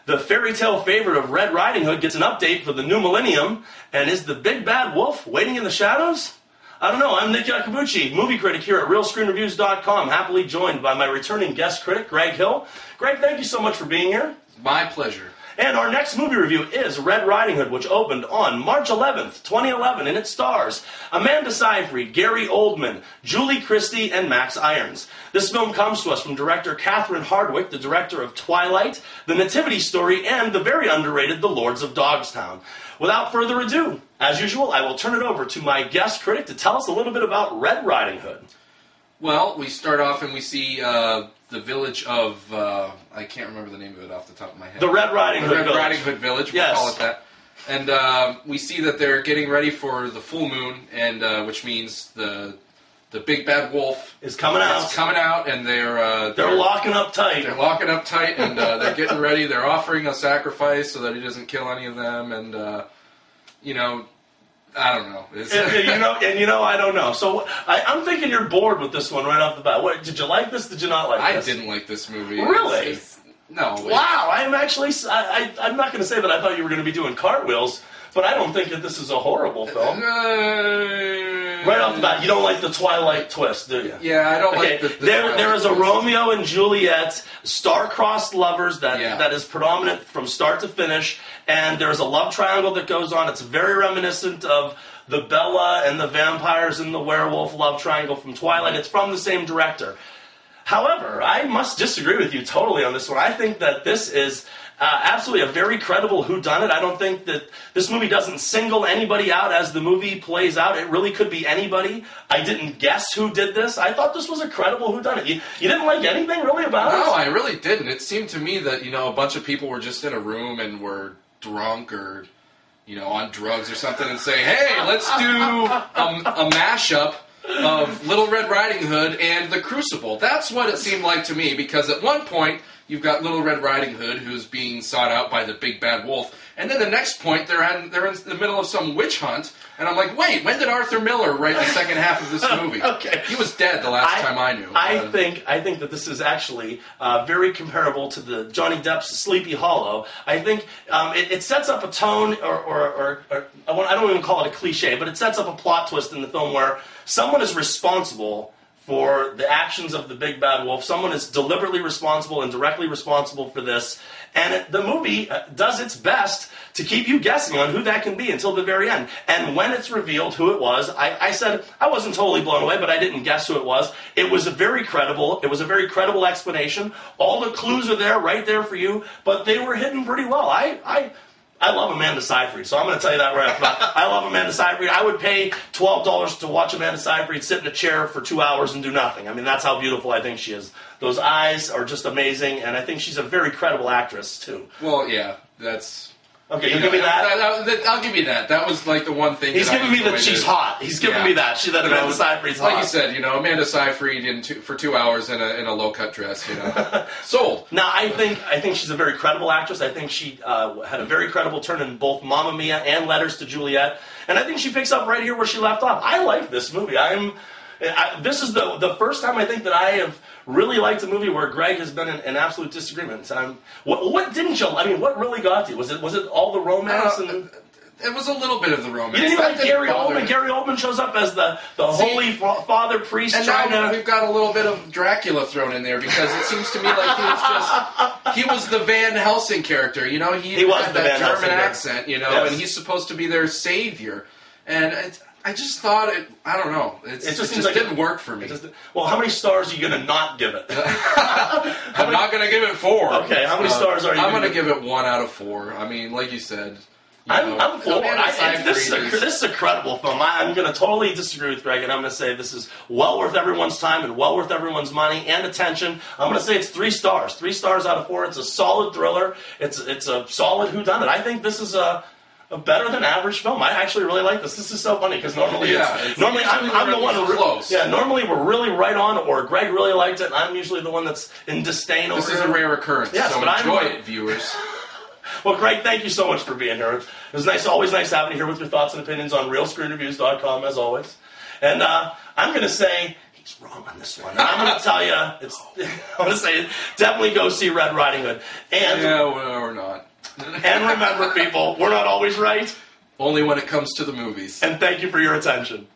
The fairy tale favorite of Red Riding Hood gets an update for the new millennium, and is the big bad wolf waiting in the shadows? I don't know. I'm Nick Iacobucci, movie critic here at RealScreenReviews.com, happily joined by my returning guest critic, Greg Hill. Greg, thank you so much for being here. My pleasure. And our next movie review is Red Riding Hood, which opened on March 11th, 2011, and it stars Amanda Seyfried, Gary Oldman, Julie Christie, and Max Irons. This film comes to us from director Catherine Hardwicke, the director of Twilight, The Nativity Story, and the very underrated The Lords of Dogstown. Without further ado, as usual, I will turn it over to my guest critic to tell us a little bit about Red Riding Hood. Well, we start off and we see the village of, I can't remember the name of it off the top of my head. The Red Riding Hood Village. Red Riding Hood Village, we'll call it that. And we see that they're getting ready for the full moon, and which means the big bad wolf is coming out. It's coming out, and they're locking up tight. They're locking up tight, and they're getting ready. They're offering a sacrifice so that he doesn't kill any of them, and I don't know. I don't know. So I'm thinking you're bored with this one right off the bat. What, did you like this? Did you not like this? I didn't like this movie. Really? No. Wow. I'm actually. I'm not going to say that I thought you were going to be doing cartwheels, but I don't think that this is a horrible film. Right off the bat, you don't like the Twilight twist, do you? Yeah, I don't like the There is a Romeo and Juliet, star-crossed lovers that is predominant from start to finish, and there's a love triangle that goes on. It's very reminiscent of the Bella and the vampires and the werewolf love triangle from Twilight. It's from the same director. However, I must disagree with you totally on this one. I think that this is absolutely a very credible whodunit. I don't think that this movie doesn't single anybody out as the movie plays out. It really could be anybody. I didn't guess who did this. I thought this was a credible whodunit. You didn't like anything really about it? No, I really didn't. It seemed to me that, a bunch of people were just in a room and were drunk or, on drugs or something and say, hey, let's do a mashup of Little Red Riding Hood and The Crucible. That's what it seemed like to me, because at one point you've got Little Red Riding Hood who's being sought out by the big bad wolf, and then the next point they're in the middle of some witch hunt, and I'm like, wait, when did Arthur Miller write the second half of this movie? Okay. He was dead the last time I knew. I think that this is actually very comparable to the Johnny Depp's Sleepy Hollow. I think it sets up a tone, or I don't even call it a cliche, but it sets up a plot twist in the film where someone is responsible for the actions of the big bad wolf. Someone is deliberately responsible and directly responsible for this. And the movie does its best to keep you guessing on who that can be until the very end. And when it's revealed who it was, I said I wasn't totally blown away, but I didn't guess who it was. It was a very credible explanation. All the clues are there, right there for you, but they were hidden pretty well. I love Amanda Seyfried, so I'm going to tell you that right off the bat. I love Amanda Seyfried. I would pay $12 to watch Amanda Seyfried sit in a chair for 2 hours and do nothing. I mean, that's how beautiful I think she is. Those eyes are just amazing, and I think she's a very credible actress, too. Well, yeah, that's... Okay, you give me that? I'll give you that. That was like the one thing. He's giving me that she's hot. He's giving me that. That Amanda Seyfried's hot. Like you said, Amanda Seyfried for 2 hours in a low cut dress. Sold. Now I think she's a very credible actress. I think she had a very credible turn in both Mamma Mia and Letters to Juliet, and I think she picks up right here where she left off. I like this movie. This is the first time I think that I have really liked a movie where Greg has been in absolute disagreement. What didn't you? I mean, what really got you? Was it all the romance? It was a little bit of the romance. You didn't like Gary Oldman? Gary Oldman shows up as the holy father priest. And now we've got a little bit of Dracula thrown in there, because it seems to me like he was the Van Helsing character. He was had that German accent, yes. And he's supposed to be their savior. And I just thought I don't know. It just didn't work for me. Well, how many stars are you going to not give it? I'm not going to give it 4. Okay, how many stars are you? I'm going to give it 1 out of 4. I mean, like you said. I'm 4. This is a credible film. I'm going to totally disagree with Greg, and I'm going to say this is well worth everyone's time and well worth everyone's money and attention. I'm going to say it's 3 stars. 3 stars out of 4. It's a solid thriller. It's a solid whodunit. I think this is a better than average film. I actually really like this. This is so funny because normally I'm the one who close. Yeah, normally we're really right on, or Greg really liked it, and I'm usually the one that's in disdain over it. This is a rare occurrence. Yes, so but enjoy it, viewers. Well, Greg, thank you so much for being here. It was always nice having you here with your thoughts and opinions on RealScreenReviews.com, as always. And I'm going to say he's wrong on this one. And I'm going to tell you, I'm going to say, definitely go see Red Riding Hood. And Yeah, well, we're not. and remember, people, we're not always right. Only when it comes to the movies. And thank you for your attention.